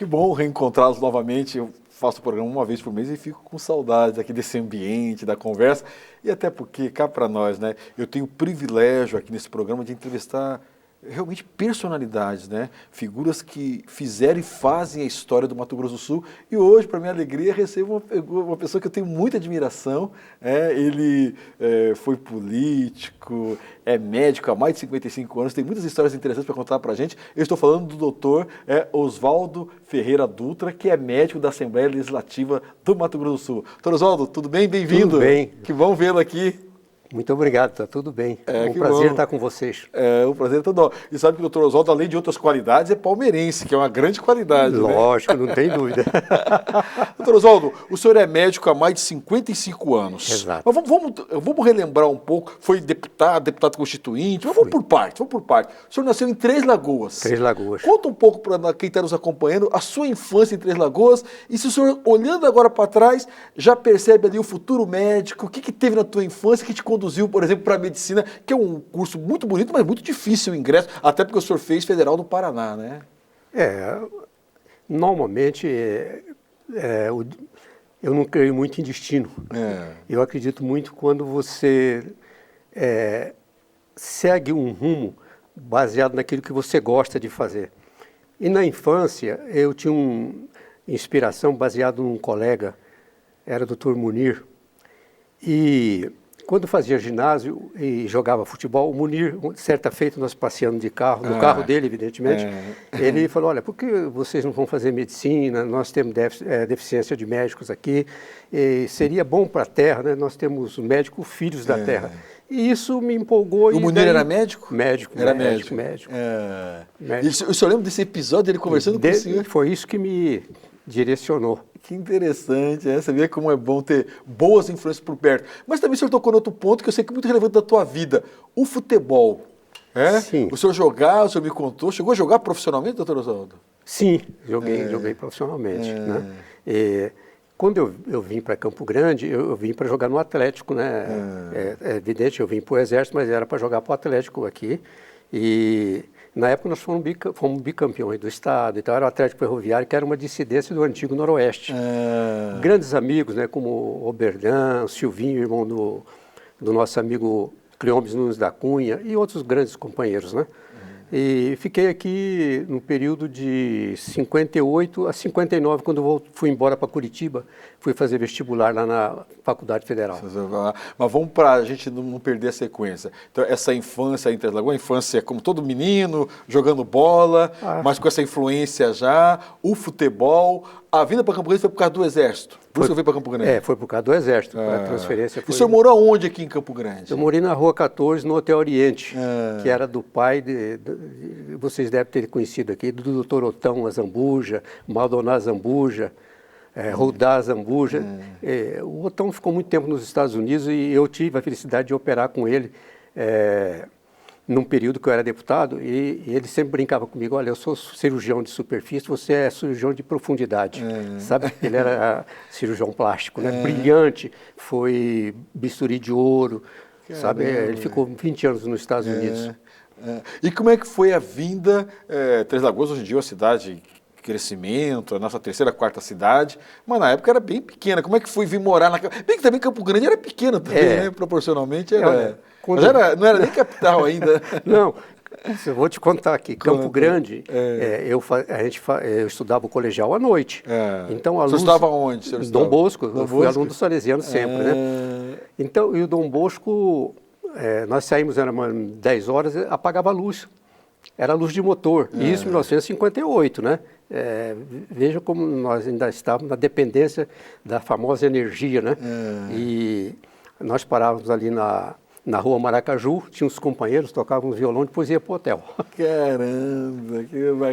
Que bom reencontrá-los novamente. Eu faço o programa uma vez por mês e fico com saudades aqui desse ambiente, da conversa. E até porque, cá para nós, né? Eu tenho o privilégio aqui nesse programa de entrevistar realmente personalidades, né? Figuras que fizeram e fazem a história do Mato Grosso do Sul. E hoje, para minha alegria, recebo uma pessoa que eu tenho muita admiração. Ele foi político, é médico há mais de 55 anos, tem muitas histórias interessantes para contar para a gente. Eu estou falando do doutor Oswaldo Ferreira Dutra, que é médico da Assembleia Legislativa do Mato Grosso do Sul. Doutor Oswaldo, tudo bem? Bem-vindo. Tudo bem. Que bom vê-lo aqui. Muito obrigado, está tudo bem. É um prazer estar com vocês. É um prazer todo. E sabe que o doutor Oswaldo, além de outras qualidades, é palmeirense, que é uma grande qualidade. Lógico, né? Não tem dúvida. Doutor Oswaldo, o senhor é médico há mais de 55 anos. Exato. Mas vamos relembrar um pouco. Foi deputado constituinte. Mas vamos por parte. O senhor nasceu em Três Lagoas. Três Lagoas. Conta um pouco para quem está nos acompanhando a sua infância em Três Lagoas. E se o senhor, olhando agora para trás, já percebe ali o futuro médico, o que teve na tua infância que te conduziu, por exemplo, para a medicina, que é um curso muito bonito, mas muito difícil o ingresso, até porque o senhor fez Federal do Paraná, né? Normalmente, eu não creio muito em destino. Eu acredito muito quando você segue um rumo baseado naquilo que você gosta de fazer. E na infância, eu tinha uma inspiração baseada num colega, era o Dr. Munir, e quando fazia ginásio e jogava futebol, o Munir, certa feita, nós passeando de carro, no carro dele, evidentemente, ele falou, olha, por que vocês não vão fazer medicina? Nós temos deficiência de médicos aqui, e seria bom para a terra, né? Nós temos médicos filhos da terra. E isso me empolgou. O Munir era médico? Médico. E o senhor lembra desse episódio dele conversando com o senhor? Foi isso que me direcionou. Que interessante, Você vê como é bom ter boas influências por perto. Mas também o senhor tocou em outro ponto que eu sei que é muito relevante da tua vida, o futebol. Sim. O senhor me contou, chegou a jogar profissionalmente, doutor Oswaldo? Sim, joguei profissionalmente. Né? Quando eu vim para Campo Grande, eu vim para jogar no Atlético, né? É evidente, eu vim para o Exército, mas era para jogar para o Atlético aqui. E na época nós fomos bicampeões do estado, então era o Atlético Ferroviário, que era uma dissidência do antigo Noroeste. Grandes amigos, né, como o Oberdan, o Silvinho, irmão do nosso amigo Cleombes Nunes da Cunha, e outros grandes companheiros, né? E fiquei aqui no período de 58 a 59, quando eu fui embora para Curitiba, fui fazer vestibular lá na Faculdade Federal. Mas vamos para a gente não perder a sequência. Então, essa infância em Três Lagoas, a infância como todo menino, jogando bola, mas com essa influência já, o futebol. A vinda para Campo Grande foi por causa do Exército. Por isso que eu vim para Campo Grande. Foi por causa do Exército. A transferência foi... E o senhor morou aonde aqui em Campo Grande? Eu morei na Rua 14, no Hotel Oriente, que era do pai, vocês devem ter conhecido aqui, do Dr. Otão Azambuja, Maldonado Azambuja, Rudá Azambuja. O Otão ficou muito tempo nos Estados Unidos e eu tive a felicidade de operar com ele num período que eu era deputado, e ele sempre brincava comigo, olha, eu sou cirurgião de superfície, você é cirurgião de profundidade, sabe? Ele era cirurgião plástico, né? Brilhante, foi bisturi de ouro, sabe? Ele ficou 20 anos nos Estados Unidos. E como é que foi a vinda? Três Lagoas hoje em dia é uma cidade de crescimento, a nossa terceira, quarta cidade, mas na época era bem pequena. Como é que foi vir morar Bem que também Campo Grande era pequena também, né? Proporcionalmente era... não era nem capital ainda. Não, eu vou te contar aqui. Campo Grande, eu estudava o colegial à noite. Então, Você estudava onde? Dom Bosco, eu fui aluno do Salesiano sempre, né? Então, e o Dom Bosco, nós saímos, era umas 10 horas, apagava a luz. Era luz de motor, e isso em 1958, né? Veja como nós ainda estávamos na dependência da famosa energia, né? E nós parávamos ali na rua Maracaju, tinha uns companheiros, tocavam violão, depois ia para o hotel. Caramba,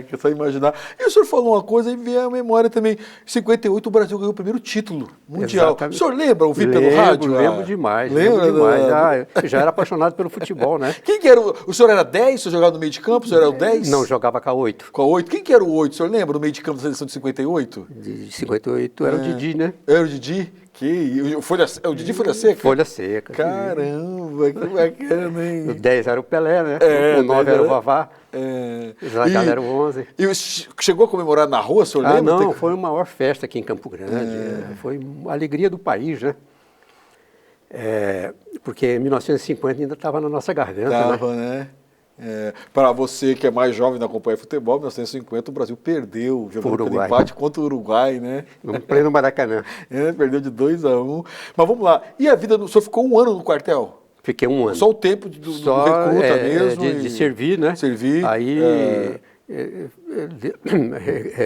que só imaginar. E o senhor falou uma coisa e veio a memória também. Em 58 o Brasil ganhou o primeiro título mundial. Exatamente. O senhor lembra ouvir pelo rádio? Lembro demais. Eu já era apaixonado pelo futebol, né? Quem que era o senhor era 10? O senhor jogava no meio de campo? O senhor era o 10? Não, jogava com a 8. Com a 8? Quem que era o 8? O senhor lembra no meio de campo da seleção de 58? De 58 era o Didi, né? Era o Didi? O Didi Folha Seca? Folha Seca. Caramba, que bacana, hein? O 10 era o Pelé, né? É, o 9 era o Vavá. É. A galera era o 11. E chegou a comemorar na rua, o senhor lembra? Não, foi a maior festa aqui em Campo Grande. Foi a alegria do país, né? Porque em 1950 ainda estava na nossa garganta, Tava, né? Para você que é mais jovem e não acompanha futebol, em 1950 o Brasil perdeu, jogando pelo empate contra o Uruguai, né? No pleno Maracanã. Perdeu de 2-1. Mas vamos lá. E a vida, o senhor ficou um ano no quartel? Fiquei um ano. Só o tempo do recruta mesmo? De servir, né? Servir. Aí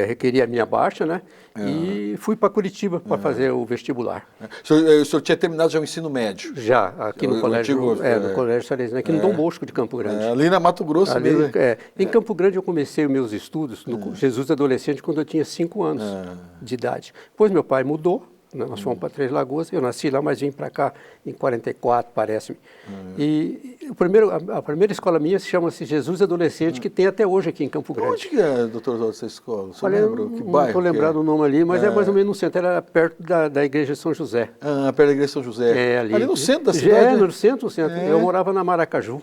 requeria a minha baixa, né? E fui para Curitiba para fazer o vestibular. O senhor tinha terminado já o ensino médio? Já, aqui no colégio, no Colégio Salesiano, aqui no Dom Bosco de Campo Grande. Ali na Mato Grosso mesmo. Em Campo Grande eu comecei os meus estudos no Jesus Adolescente quando eu tinha 5 anos de idade. Depois meu pai mudou. Nós fomos para Três Lagoas, eu nasci lá, mas vim para cá em 44, parece-me. E a primeira escola minha chama-se Jesus Adolescente, que tem até hoje aqui em Campo Grande. Onde que é, doutor Oswaldo, essa escola? Você lembra? Que bairro? Não estou lembrado o nome ali, mas é mais ou menos no centro, era perto da igreja de São José. Perto da igreja de São José. Ali no centro da cidade? No centro. Eu morava na Maracaju.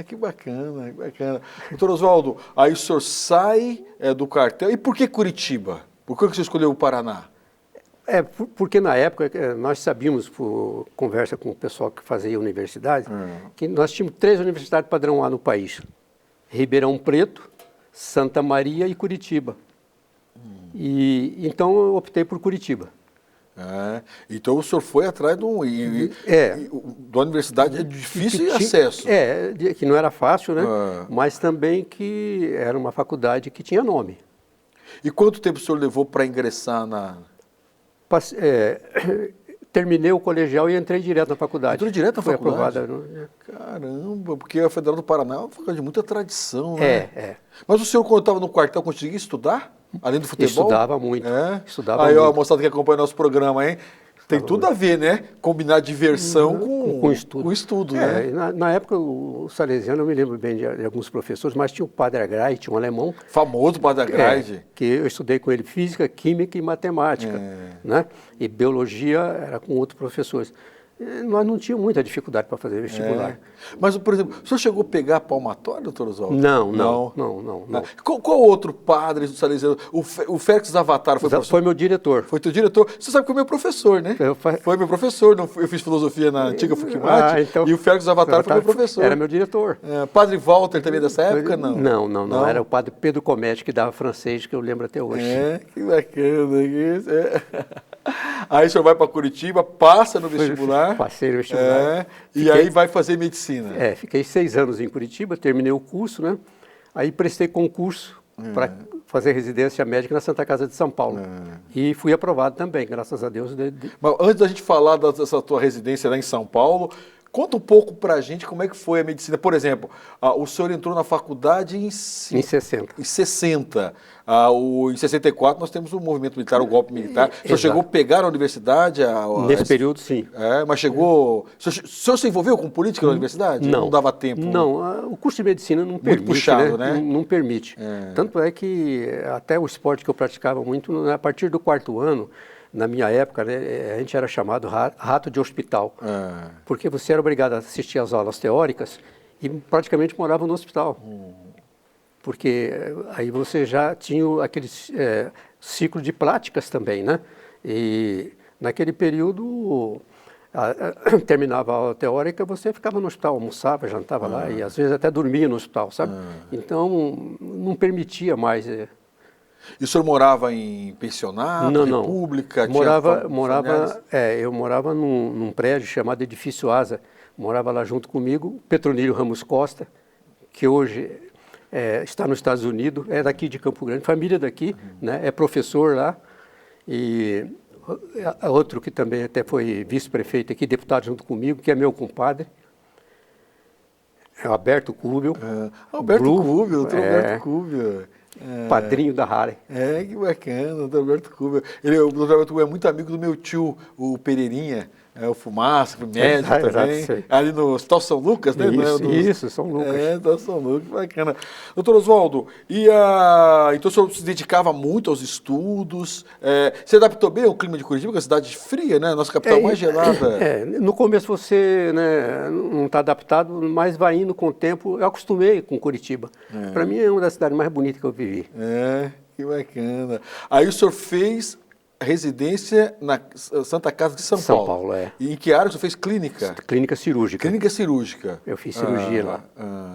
Que bacana, que bacana. Doutor Oswaldo, aí o senhor sai do quartel, e por que Curitiba? Por que você escolheu o Paraná? Porque na época nós sabíamos, por conversa com o pessoal que fazia universidade, que nós tínhamos 3 universidades padrão A no país. Ribeirão Preto, Santa Maria e Curitiba. E então eu optei por Curitiba. Então o senhor foi atrás de da universidade, de difícil acesso. Que não era fácil, né? Mas também que era uma faculdade que tinha nome. E quanto tempo o senhor levou para ingressar na... Terminei o colegial e entrei direto na faculdade. Entrou direto na faculdade? Foi aprovada. Caramba, porque a Federal do Paraná é uma faculdade de muita tradição, né? Mas o senhor, quando estava no quartel, conseguia estudar? Além do futebol? Estudava muito. Aí, ó, a moçada que acompanha nosso programa, hein? Tem tudo a ver, né? Combinar diversão com estudo, né? Na época, o Salesiano, eu me lembro bem de alguns professores, mas tinha o Padre Agrai, tinha um alemão. Famoso Padre Agrai. Que eu estudei com ele física, química e matemática. Né? E biologia era com outros professores. Nós não tínhamos muita dificuldade para fazer vestibular. Mas, por exemplo, o senhor chegou a pegar palmatória, doutor Oswaldo? Não. Qual outro padre do Salesiano? O Félix Avatar foi professor? Foi meu diretor. Foi teu diretor? Você sabe que foi meu professor, né? Foi meu professor. Eu fiz filosofia na antiga Fukimate e o Félix Avatar foi meu professor. Era meu diretor. Padre Walter também dessa época, não? Não. Era o padre Pedro Comete, que dava francês, que eu lembro até hoje. Que bacana. Aí o senhor vai para Curitiba, passa no vestibular. Passei no vestibular. E aí vai fazer medicina. Fiquei 6 anos em Curitiba, terminei o curso, né? Aí prestei concurso para fazer residência médica na Santa Casa de São Paulo. E fui aprovado também, graças a Deus. Mas antes da gente falar dessa tua residência lá em São Paulo, conta um pouco pra gente como é que foi a medicina. Por exemplo, o senhor entrou na faculdade em 60. Em 60. Em 64 nós temos o movimento militar, o golpe militar. O senhor chegou a pegar a universidade? Nesse período, sim. Mas chegou... O senhor se envolveu com política na universidade? Não. Não dava tempo? Não, o curso de medicina não permite. Muito puxado, né? Não permite. Tanto é que até o esporte que eu praticava muito, a partir do 4º ano, na minha época, né, a gente era chamado rato de hospital, porque você era obrigado a assistir às aulas teóricas e praticamente morava no hospital. Porque aí você já tinha aquele ciclo de práticas também, né? E naquele período, terminava a aula teórica, você ficava no hospital, almoçava, jantava lá e às vezes até dormia no hospital, sabe? Então, não permitia mais... E o senhor morava em pensionato, república? Eu morava num prédio chamado Edifício Asa. Morava lá junto comigo, Petronílio Ramos Costa, que hoje está nos Estados Unidos, é daqui de Campo Grande, família daqui, né? É professor lá. E outro que também até foi vice-prefeito aqui, deputado junto comigo, que é meu compadre, é o Alberto Cúbio. Alberto Cúbio, doutor Alberto Cúbio. Padrinho da Harley. Que bacana, o doutor Alberto Cúbio. O doutor Alberto Cúbio é muito amigo do meu tio, o Pereirinha, É o Fumaça, o médico também. Exato, Ali no Hospital São Lucas, né? Isso, São Lucas. Hospital São Lucas, bacana. Doutor Oswaldo, então o senhor se dedicava muito aos estudos, se adaptou bem ao clima de Curitiba, que é uma cidade fria, né? Nossa capital mais gelada. No começo você, né, não está adaptado, mas vai indo com o tempo. Eu acostumei com Curitiba. Para mim é uma das cidades mais bonitas que eu vivi. Que bacana. Aí o senhor fez residência na Santa Casa de São Paulo. São Paulo, é. E em que área você fez clínica? Clínica cirúrgica. Clínica cirúrgica. Eu fiz cirurgia lá.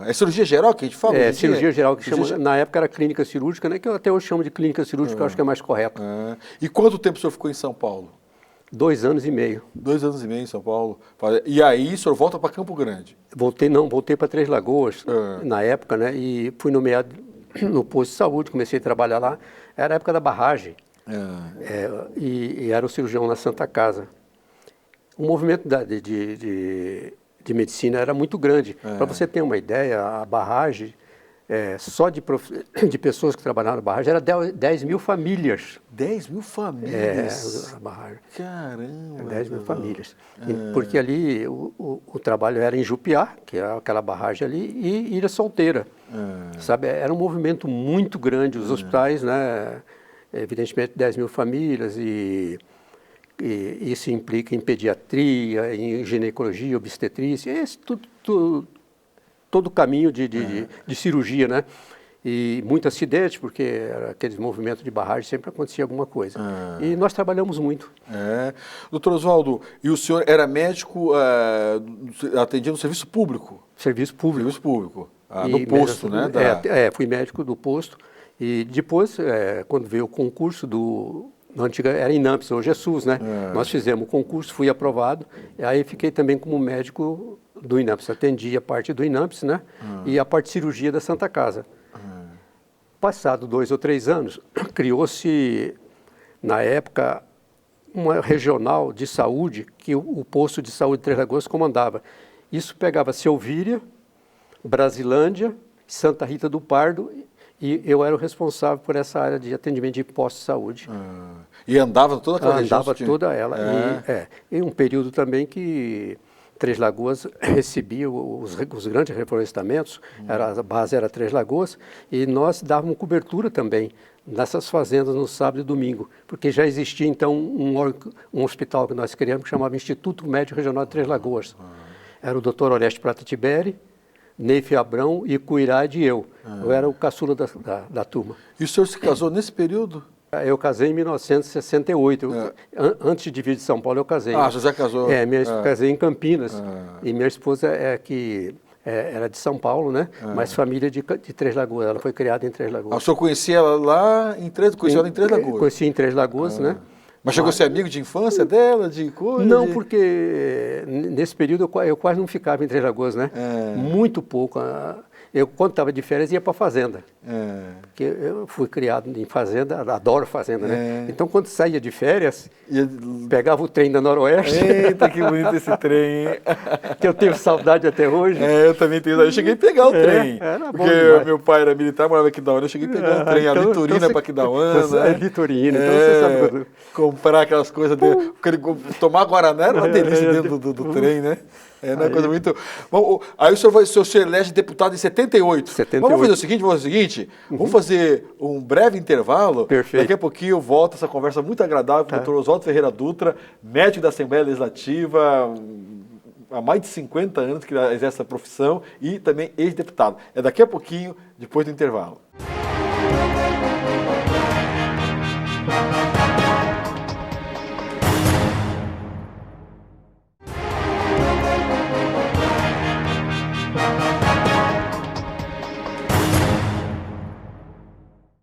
É cirurgia geral que a gente fala? Cirurgia geral, que na época era clínica cirúrgica, né, que eu até hoje chamo de clínica cirúrgica, eu acho que é mais correto. E quanto tempo o senhor ficou em São Paulo? 2 anos e meio. 2 anos e meio em São Paulo. E aí o senhor volta para Campo Grande? Voltei para Três Lagoas, na época, né, e fui nomeado no posto de saúde, comecei a trabalhar lá. Era a época da barragem. E era o cirurgião na Santa Casa. O movimento de medicina era muito grande. Para você ter uma ideia, a barragem, só de pessoas que trabalhavam na barragem, era 10 mil famílias. 10 mil famílias? A barragem. Caramba! 10 mil famílias. Porque ali o trabalho era em Jupiá, que é aquela barragem ali, e Ilha Solteira. Sabe, era um movimento muito grande. Os hospitais, né? Evidentemente 10 mil famílias e isso implica em pediatria, em ginecologia, obstetrícia, todo o caminho de cirurgia, né? E muito acidente, porque era aqueles movimentos de barragem, sempre acontecia alguma coisa. E nós trabalhamos muito. Doutor Oswaldo, e o senhor era médico, atendia no serviço público? Serviço público. Serviço público, no posto, né? Fui médico do posto. E depois, quando veio o concurso na antiga era INAMPS, hoje é SUS, né? Nós fizemos o concurso, fui aprovado, e aí fiquei também como médico do INAMPS, atendi a parte do INAMPS, né? E a parte de cirurgia da Santa Casa. Passado 2 ou 3 anos, criou-se, na época, uma regional de saúde que o posto de saúde de Três Lagoas comandava. Isso pegava Selvíria, Brasilândia, Santa Rita do Pardo. E eu era o responsável por essa área de atendimento de postos de saúde. E andava toda aquela região? Andava toda ela. E um período também que Três Lagoas recebia os grandes reflorestamentos, a base era Três Lagoas, e nós dávamos cobertura também nessas fazendas no sábado e domingo, porque já existia então um hospital que nós criamos que chamava Instituto Médico Regional de Três Lagoas. Era o Dr. Oreste Prata Tiberi, Neif Abrão, Icuirade e eu. Eu era o caçula da turma. E o senhor se casou nesse período? Eu casei em 1968. Antes de vir de São Paulo, eu casei. Você já casou? Casei em Campinas. E minha esposa era de São Paulo, né? Mas família de Três Lagoas. Ela foi criada em Três Lagoas. O senhor conhecia ela lá em Três Lagoas? Conheci em Três Lagoas, né? Mas chegou a ser amigo de infância dela, de coisa? Não, porque nesse período eu quase não ficava em Três Lagoas, né? Muito pouco. Eu, quando estava de férias, ia para a fazenda. Porque eu fui criado em fazenda, adoro fazenda, né? Então, quando saía de férias, pegava o trem da Noroeste. Eita, que bonito esse trem, hein? Que eu tenho saudade até hoje. Eu também tenho. Eu cheguei a pegar o trem. Porque meu pai era militar, morava aqui da Aquidauana. Eu cheguei a pegar o trem, a Litorina para Aquidauana. Litorina, então você sabe. Comprar aquelas coisas, tomar Guaraná era uma delícia dentro do trem, né? Uma coisa muito... Bom, aí o senhor se elege deputado em 78. Vamos fazer o seguinte, vamos fazer um breve intervalo. Perfeito. Daqui a pouquinho eu volto essa conversa muito agradável com o Dr. Oswaldo Ferreira Dutra, médico da Assembleia Legislativa, há mais de 50 anos que exerce essa profissão e também ex-deputado. É daqui a pouquinho, depois do intervalo.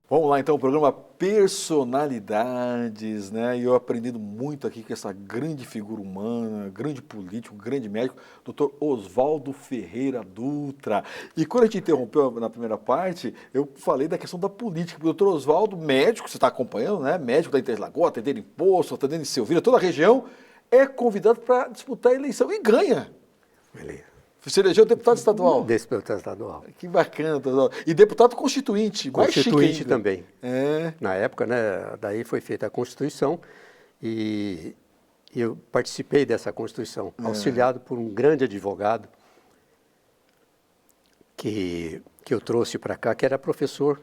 Vamos lá, então, o programa Personalidades, né? E eu aprendendo muito aqui com essa grande figura humana, grande político, grande médico, Dr. Oswaldo Ferreira Dutra. E quando a gente interrompeu na primeira parte, eu falei da questão da política. O Dr. Oswaldo, médico, você está acompanhando, né? Médico da Interlagoa, atendendo em Poço, atendendo em Selvíria, toda a região, é convidado para disputar a eleição e ganha. Beleza. Você elegeu deputado estadual? Deputado estadual. Que bacana. E deputado constituinte. Constituinte também. É. Na época, né, daí foi feita a Constituição e eu participei dessa Constituição, auxiliado por um grande advogado que eu trouxe para cá, que era professor,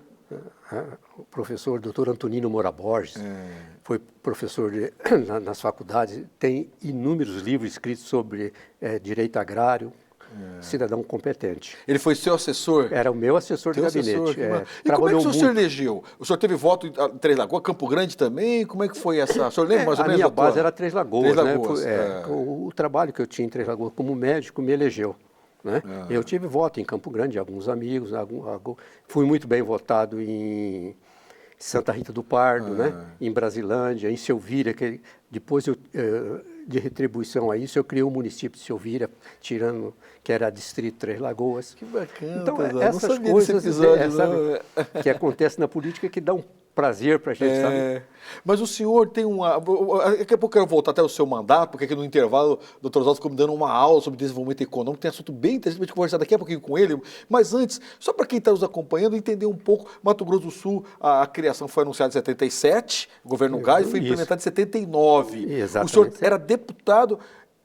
o professor Dr. Antonino Moura Borges, foi professor nas faculdades, tem inúmeros livros escritos sobre direito agrário, cidadão competente. Ele foi seu assessor? Era o meu assessor de gabinete. E como é que o senhor elegeu? O senhor teve voto em Três Lagoas, Campo Grande também? Como é que foi essa? O senhor lembra mais ou menos? A minha base era Três Lagoas. Três Lagoas, né? O trabalho que eu tinha em Três Lagoas como médico me elegeu. Né? Eu tive voto em Campo Grande, alguns amigos, fui muito bem votado em Santa Rita do Pardo, né? Em Brasilândia, em Selvíria, que depois de retribuição a isso, eu criei o município de Selvíria, tirando que era distrito Três Lagoas. Que bacana. Então, essas coisas que acontecem na política que dão prazer para a gente, sabe? Mas o senhor tem uma... Daqui a pouco eu quero voltar até o seu mandato, porque aqui no intervalo o Dr. Oswaldo ficou me dando uma aula sobre desenvolvimento econômico, tem assunto bem interessante para a gente conversar daqui a pouquinho com ele, mas antes, só para quem está nos acompanhando, entender um pouco, Mato Grosso do Sul, a criação foi anunciada em 77, o governo Gás, foi implementada em 79. Exatamente. O senhor era deputado,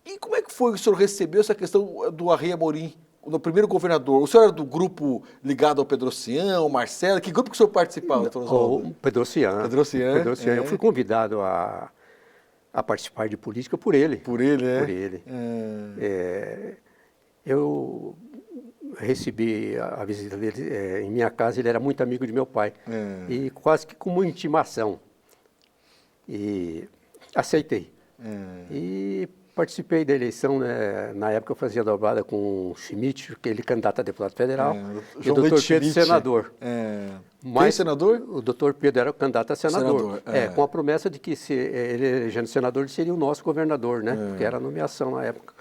e como é que foi que o senhor recebeu essa questão do Arrê Amorim? No primeiro governador, o senhor era do grupo ligado ao Pedrocian, ao Marcelo? Que grupo que o senhor participava, doutor Oswaldo? O Pedrocian. Eu fui convidado a participar de política por ele. Por ele, né? Por ele. Eu recebi a visita dele em minha casa, ele era muito amigo de meu pai. E quase que com uma intimação. E aceitei. E participei da eleição, né? Na época eu fazia dobrada com o Schmidt, que ele candidato a deputado federal, e o doutor Pedro senador. Mas senador? O doutor Pedro era candidato a senador. Com a promessa de que se ele elegendo senador, ele seria o nosso governador, né? Porque era a nomeação na época.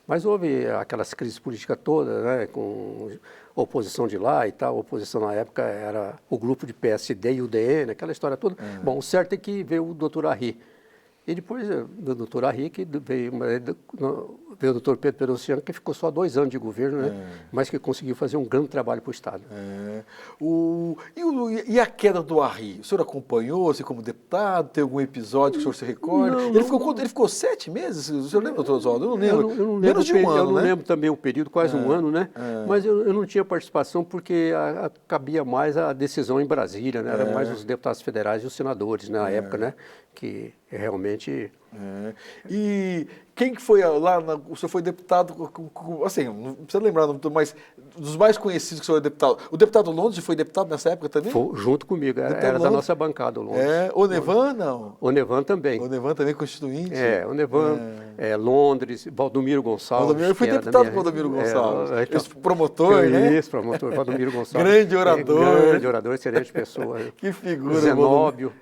Mas houve aquelas crises políticas todas, né? Com oposição de lá e tal. A oposição na época era o grupo de PSD e UDN, aquela história toda. Bom, o certo é que veio o doutor Arri. E depois do doutor Arri, que veio o doutor Pedro Pedrocian, que ficou só 2 anos de governo, né? Mas que conseguiu fazer um grande trabalho para o Estado. E a queda do Arri? O senhor acompanhou, assim, como deputado? Tem algum episódio que o senhor se recorda? Ele ficou 7 meses? O senhor lembra, doutor Oswaldo? Eu não lembro. Eu não lembro. Menos de um ano, eu não né? lembro também o período, quase um ano, né? Mas eu não tinha participação porque cabia mais a decisão em Brasília, né? Era mais os deputados federais e os senadores, na época, né? Que realmente... E quem que foi lá, o senhor foi deputado, assim, não precisa lembrar, mas dos mais conhecidos que o senhor é deputado. O deputado Londres foi deputado nessa época também? Foi, junto comigo, era da nossa bancada o Londres. O Nevan, não? O Nevan também. O Nevan também constituinte? O Nevan, Londres, Valdomiro Gonçalves. Eu fui deputado com Valdomiro Gonçalves. Promotor, né? Isso, promotor, Valdomiro Gonçalves. Grande orador. Grande orador, excelente pessoa. Que figura. Zenóbio,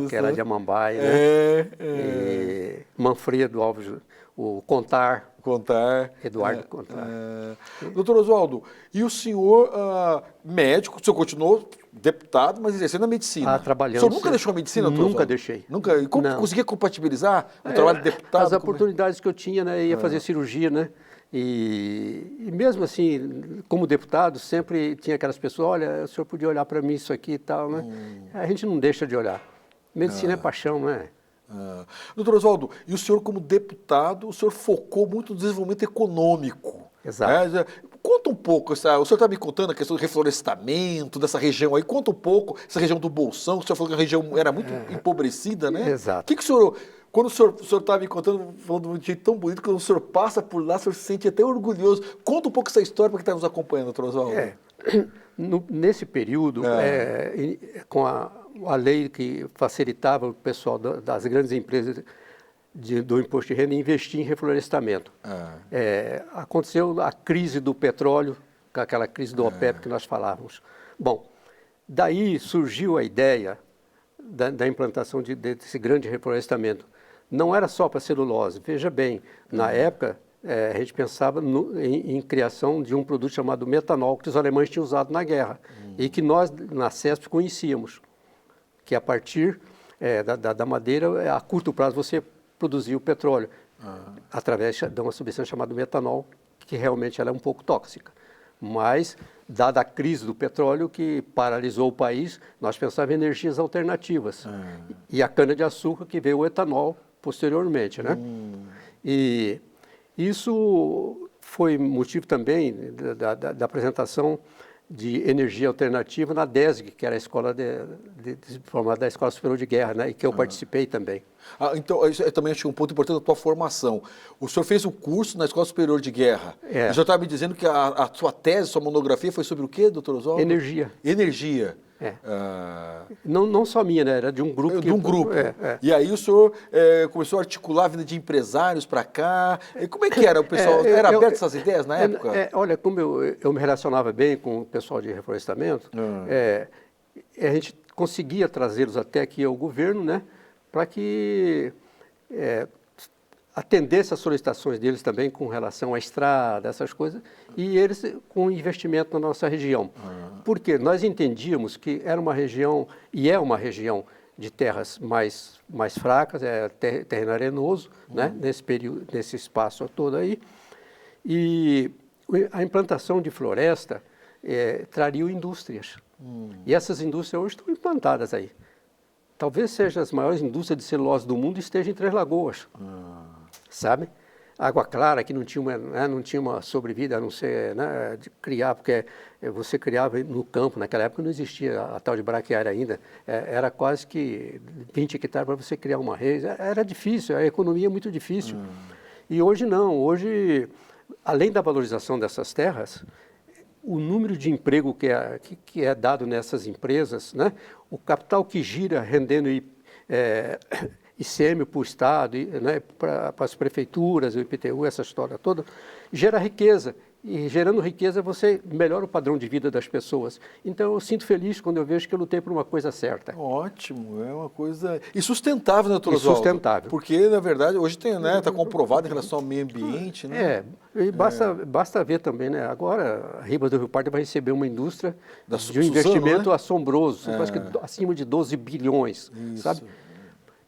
que era de Amambai, né? E Manfredo Alves, o Contar. Eduardo Contar. Doutor Oswaldo, e o senhor, médico, o senhor continuou deputado, mas exercendo a medicina? Trabalhando. O senhor nunca deixou a medicina, doutor Nunca Oswaldo? deixei. Nunca? E como conseguia compatibilizar o trabalho de deputado? As oportunidades que eu tinha, né? Ia fazer cirurgia, né? E mesmo assim, como deputado, sempre tinha aquelas pessoas, olha, o senhor podia olhar para mim isso aqui e tal, né? A gente não deixa de olhar. Medicina é paixão, né? Doutor Oswaldo, e o senhor como deputado, o senhor focou muito no desenvolvimento econômico. Exato. Conta um pouco, o senhor está me contando a questão do reflorestamento dessa região aí, conta um pouco, essa região do Bolsão, que o senhor falou que a região era muito empobrecida, né? Exato. Que o senhor, quando o senhor está me contando, falando de um jeito tão bonito, quando o senhor passa por lá, o senhor se sente até orgulhoso. Conta um pouco essa história para quem está nos acompanhando, doutor Oswaldo. Nesse período, com a lei que facilitava o pessoal das grandes empresas do imposto de renda investir em reflorestamento. Aconteceu a crise do petróleo, aquela crise do OPEP que nós falávamos. Bom, daí surgiu a ideia da implantação desse grande reflorestamento. Não era só para celulose, veja bem, na época a gente pensava em criação de um produto chamado metanol, que os alemães tinham usado na guerra, e que nós, na CESP, conhecíamos. Que a partir da madeira, a curto prazo, você produzia o petróleo, através de uma substância chamada metanol, que realmente ela é um pouco tóxica. Mas, dada a crise do petróleo que paralisou o país, nós pensávamos em energias alternativas. E a cana-de-açúcar, que veio o etanol, posteriormente, né? E isso foi motivo também da apresentação de energia alternativa na DESG, que era a escola formada da Escola Superior de Guerra, né? E que eu participei também. Então, isso é também acho que um ponto importante da tua formação. O senhor fez um curso na Escola Superior de Guerra. É. E o senhor estava me dizendo que a sua tese, sua monografia foi sobre o quê, doutor Oswaldo? Energia. Energia. É. Não só minha, né? Era de um grupo. De um grupo. E aí o senhor começou a articular a vida de empresários para cá. E como é que era o pessoal? Era aberto essas ideias na época? Olha, como eu me relacionava bem com o pessoal de reflorestamento, a gente conseguia trazê-los até aqui ao governo, né? Para que atendesse às solicitações deles também com relação à estrada, essas coisas, e eles com investimento na nossa região. Porque nós entendíamos que era uma região, e é uma região de terras mais fracas, terreno arenoso, né, nesse período, nesse espaço todo aí, e a implantação de floresta traria indústrias. E essas indústrias hoje estão implantadas aí. Talvez sejam as maiores indústrias de celulose do mundo estejam em Três Lagoas, sabe? Água Clara, que não tinha uma sobrevida a não ser, né, de criar, porque você criava no campo, naquela época não existia a tal de braquiária ainda, era quase que 20 hectares para você criar uma reis, era difícil, a economia é muito difícil. E hoje não, hoje, além da valorização dessas terras, o número de emprego que é dado nessas empresas, né, o capital que gira rendendo ICM para o Estado, né, para as prefeituras, o IPTU, essa história toda, gera riqueza. E gerando riqueza, você melhora o padrão de vida das pessoas. Então, eu sinto feliz quando eu vejo que eu lutei por uma coisa certa. Ótimo, é uma coisa... E sustentável, né, doutor Oswaldo? Sustentável. Porque, na verdade, hoje tem, né, está comprovado em relação ao meio ambiente, né? E basta ver também, né? Agora, a Ribas do Rio Pardo vai receber uma indústria de um Suzano, investimento, né? Assombroso, quase que acima de 12 bilhões, Isso. sabe?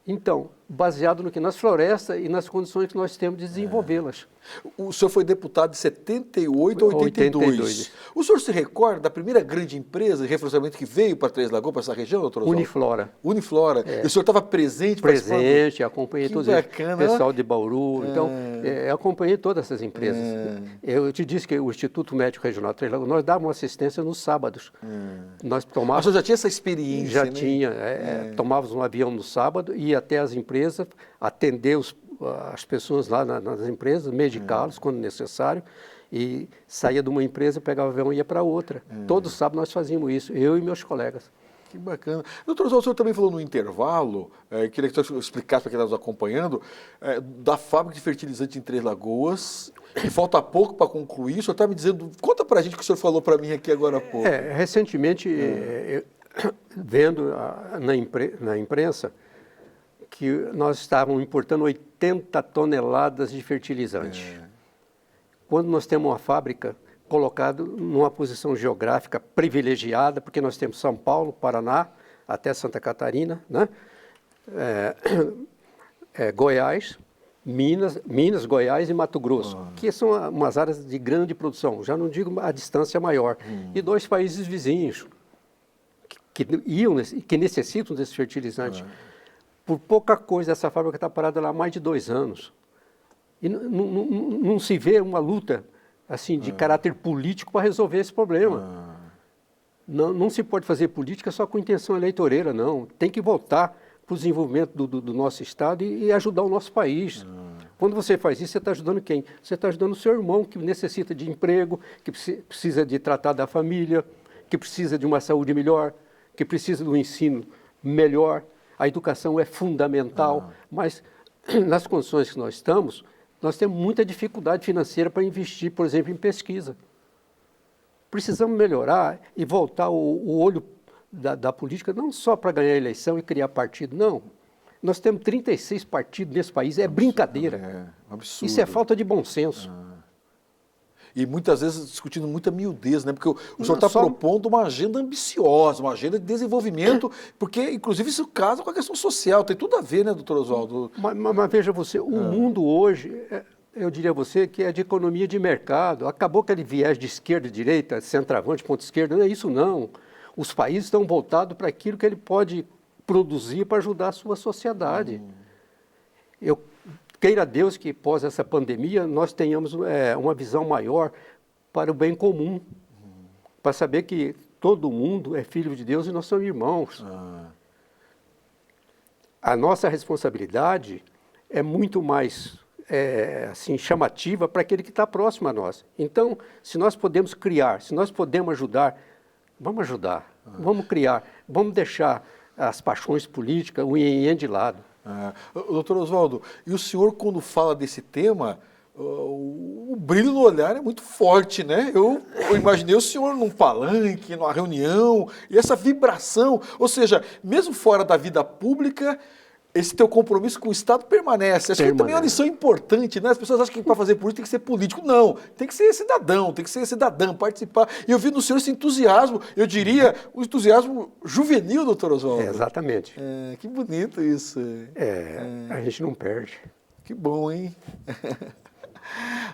Então, baseado no que? Nas florestas e nas condições que nós temos de desenvolvê-las. O senhor foi deputado de 78 a 82. O senhor se recorda da primeira grande empresa de reflorestamento que veio para Três Lagoas, para essa região, doutor Oswaldo? Uniflora. Uniflora. E o senhor estava presente? Presente, acompanhei que todos eles. bacana. Pessoal de Bauru. Então, eu acompanhei todas essas empresas. Eu te disse que o Instituto Médico Regional de Três Lagoas, nós dávamos assistência nos sábados. Nós tomávamos... O senhor já tinha essa experiência, Já né? tinha. Tomávamos um avião no sábado, ia até as empresas, atender as pessoas lá nas empresas, medicá-los quando necessário, e saía de uma empresa, pegava o avião e ia para outra. Todo sábado nós fazíamos isso, eu e meus colegas. Que bacana. Doutor Oswaldo, o senhor também falou no intervalo, queria que o senhor explicasse para quem está nos acompanhando, da fábrica de fertilizante em Três Lagoas, que falta pouco para concluir. O senhor está me dizendo, conta para a gente o que o senhor falou para mim aqui agora há pouco. Recentemente, vendo na imprensa, que nós estávamos importando 80 toneladas de fertilizante. Quando nós temos uma fábrica colocada numa posição geográfica privilegiada, porque nós temos São Paulo, Paraná, até Santa Catarina, né? Goiás, Minas, Goiás e Mato Grosso, que são umas áreas de grande produção, já não digo a distância maior, e 2 países vizinhos que necessitam desse fertilizante. Por pouca coisa, essa fábrica está parada lá há mais de 2 anos. E não se vê uma luta assim, de caráter político para resolver esse problema. Não se pode fazer política só com intenção eleitoreira, não. Tem que voltar para o desenvolvimento do nosso Estado e ajudar o nosso país. Quando você faz isso, você está ajudando quem? Você está ajudando o seu irmão, que necessita de emprego, que precisa de tratar da família, que precisa de uma saúde melhor, que precisa de um ensino melhor. A educação é fundamental, mas nas condições que nós estamos, nós temos muita dificuldade financeira para investir, por exemplo, em pesquisa. Precisamos melhorar e voltar o olho da política, não só para ganhar eleição e criar partido, não. Nós temos 36 partidos nesse país, é brincadeira. Absurdo. Isso é falta de bom senso. E muitas vezes discutindo muita miudez, né? Porque o senhor está propondo uma agenda ambiciosa, uma agenda de desenvolvimento, porque, inclusive, isso casa com a questão social, tem tudo a ver, né, doutor Oswaldo? Mas veja você, o mundo hoje, eu diria a você, que é de economia de mercado. Acabou aquele viés de esquerda e direita, centroavante, ponta esquerda, não é isso não. Os países estão voltados para aquilo que ele pode produzir para ajudar a sua sociedade. eu queira Deus que, pós essa pandemia, nós tenhamos uma visão maior para o bem comum, para saber que todo mundo é filho de Deus e nós somos irmãos. A nossa responsabilidade é muito mais assim, chamativa para aquele que está próximo a nós. Então, se nós podemos criar, se nós podemos ajudar, vamos ajudar, vamos criar, vamos deixar as paixões políticas, o iê de lado. Doutor Oswaldo, e o senhor, quando fala desse tema, o brilho no olhar é muito forte, né? Eu imaginei o senhor num palanque, numa reunião, e essa vibração, ou seja, mesmo fora da vida pública, esse teu compromisso com o Estado permanece. Acho que também é uma lição importante, né? As pessoas acham que para fazer política tem que ser político. Não, tem que ser cidadão, tem que ser cidadã, participar. E eu vi no senhor esse entusiasmo, eu diria, um entusiasmo juvenil, doutor Oswaldo. Exatamente. Que bonito isso. A gente não perde. Que bom, hein?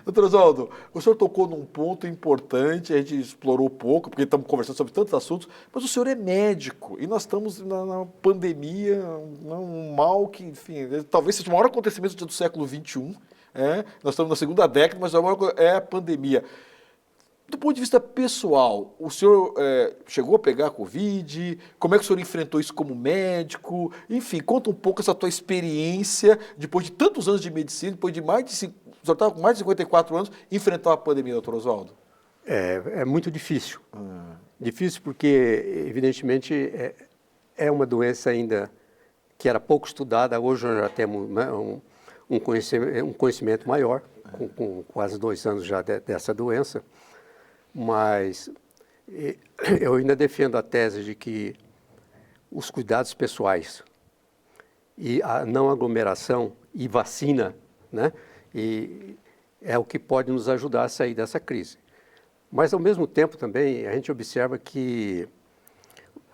Doutor Oswaldo, o senhor tocou num ponto importante, a gente explorou pouco, porque estamos conversando sobre tantos assuntos, mas o senhor é médico e nós estamos na pandemia, um mal que, enfim, talvez seja o maior acontecimento do século XXI. Nós estamos na segunda década, mas a maior coisa é a pandemia. Do ponto de vista pessoal, o senhor chegou a pegar a Covid? Como é que o senhor enfrentou isso como médico? Enfim, conta um pouco essa tua experiência, depois de tantos anos de medicina, depois de o senhor estava com mais de 54 anos, enfrentar a pandemia, doutor Oswaldo. É muito difícil. Difícil porque, evidentemente, é uma doença ainda que era pouco estudada. Hoje nós já temos, né, um conhecimento maior, com quase 2 anos já dessa doença. Mas eu ainda defendo a tese de que os cuidados pessoais e a não aglomeração e vacina, né, e é o que pode nos ajudar a sair dessa crise. Mas, ao mesmo tempo, também, a gente observa que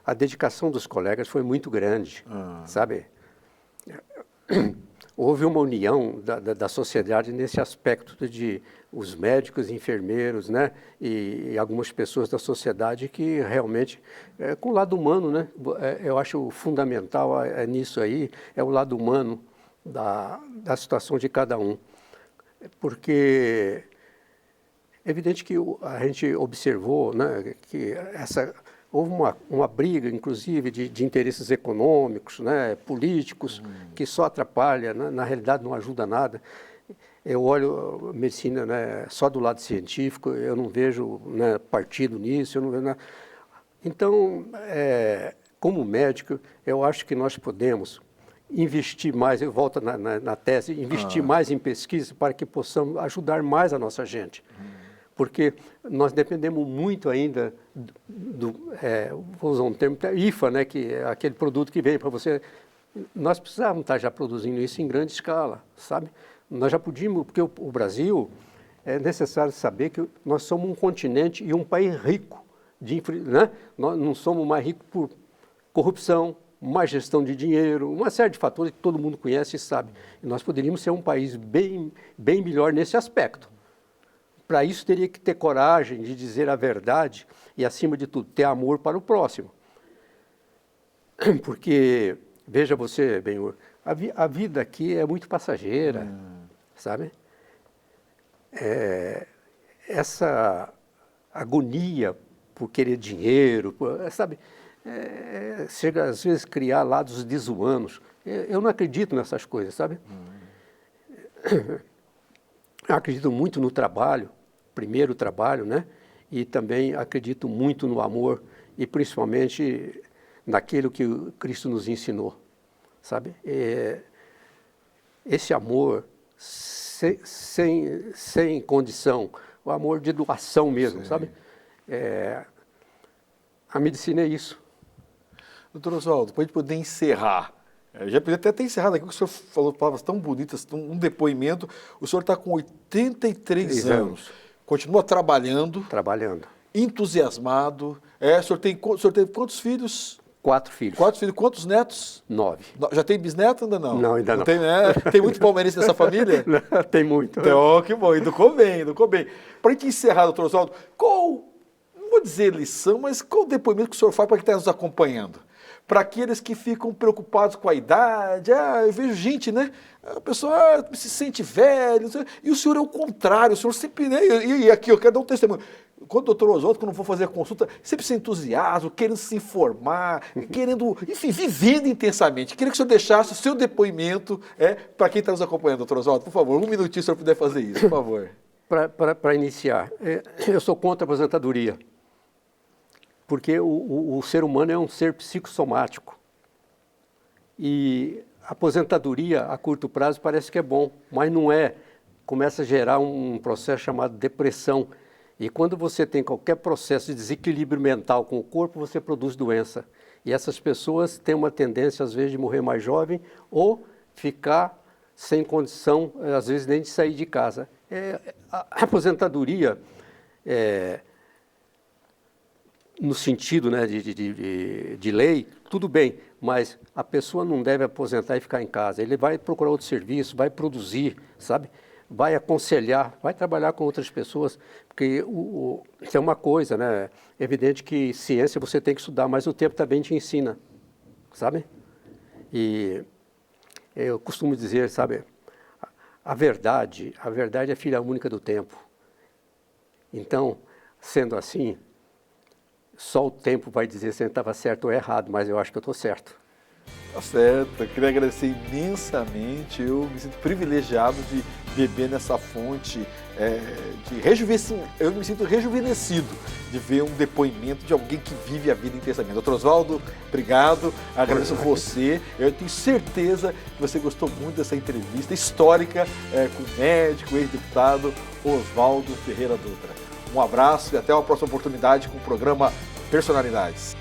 a dedicação dos colegas foi muito grande, sabe? Houve uma união da sociedade nesse aspecto de os médicos, enfermeiros, né, e algumas pessoas da sociedade que realmente, com o lado humano, né, eu acho fundamental nisso aí, é o lado humano da situação de cada um. Porque é evidente que a gente observou, né, que houve uma briga, inclusive, de interesses econômicos, né, políticos, que só atrapalha, né, na realidade não ajuda nada. Eu olho a medicina, né, só do lado científico, eu não vejo, né, partido nisso, eu não vejo nada. Então, como médico, eu acho que nós podemos investir mais, eu volto na tese, investir mais em pesquisa para que possamos ajudar mais a nossa gente. Porque nós dependemos muito ainda vou usar um termo, IFA, né, que é aquele produto que vem para você. Nós precisávamos estar já produzindo isso em grande escala, sabe? Nós já podíamos, porque o Brasil, é necessário saber que nós somos um continente e um país rico, né? Nós não somos mais ricos por corrupção, má gestão de dinheiro, uma série de fatores que todo mundo conhece e sabe. E nós poderíamos ser um país bem melhor nesse aspecto. Para isso, teria que ter coragem de dizer a verdade e, acima de tudo, ter amor para o próximo. Porque, veja você, Benhur, a vida aqui é muito passageira, sabe? Essa agonia por querer dinheiro, sabe? Chega, às vezes, a criar lados desumanos. Eu não acredito nessas coisas, sabe? Eu acredito muito no trabalho, primeiro o trabalho, né? E também acredito muito no amor e principalmente naquilo que Cristo nos ensinou, sabe? Esse amor sem condição, o amor de doação mesmo, sim, sabe? A medicina é isso. Doutor Oswaldo, para a gente poder encerrar, já podia até ter encerrado aqui, que o senhor falou palavras tão bonitas, um depoimento. O senhor está com 83 anos, continua trabalhando. Trabalhando. Entusiasmado. O senhor teve quantos filhos? 4 filhos. 4 filhos. Quantos netos? 9. Já tem bisneto ainda não? Não, ainda não. Tem, né? Tem muito palmeirense nessa família? Não, tem muito. Então, que bom, educou bem, educou bem. Para a gente encerrar, doutor Oswaldo, não vou dizer lição, mas qual o depoimento que o senhor faz para quem está nos acompanhando? para aqueles que ficam preocupados com a idade. Eu vejo gente, né? A pessoa se sente velho, e o senhor é o contrário, o senhor sempre, né? E aqui eu quero dar um testemunho. Quando o doutor Oswaldo, quando for fazer a consulta, sempre se entusiasma, querendo se informar, querendo, enfim, vivendo intensamente. Queria que o senhor deixasse o seu depoimento para quem está nos acompanhando, doutor Oswaldo. Por favor, um minutinho, se o senhor puder fazer isso, por favor. Para iniciar, eu sou contra a aposentadoria, porque o ser humano é um ser psicossomático. E a aposentadoria, a curto prazo, parece que é bom, mas não é. Começa a gerar um processo chamado depressão. E quando você tem qualquer processo de desequilíbrio mental com o corpo, você produz doença. E essas pessoas têm uma tendência, às vezes, de morrer mais jovem ou ficar sem condição, às vezes, nem de sair de casa. A aposentadoria, no sentido, né, de lei, tudo bem, mas a pessoa não deve aposentar e ficar em casa. Ele vai procurar outro serviço, vai produzir, sabe? Vai aconselhar, vai trabalhar com outras pessoas, porque isso é uma coisa, né? É evidente que ciência você tem que estudar, mas o tempo também te ensina, sabe? E eu costumo dizer, sabe, a verdade é filha única do tempo. Então, sendo assim, só o tempo vai dizer se ele estava certo ou errado, mas eu acho que eu estou certo. Tá certo, eu queria agradecer imensamente, eu me sinto privilegiado de beber nessa fonte de rejuvenescimento, eu me sinto rejuvenescido de ver um depoimento de alguém que vive a vida intensamente. Doutor Oswaldo, obrigado, agradeço você, eu tenho certeza que você gostou muito dessa entrevista histórica com o médico, ex-deputado Oswaldo Ferreira Dutra. Um abraço e até uma próxima oportunidade com o programa Personalidades.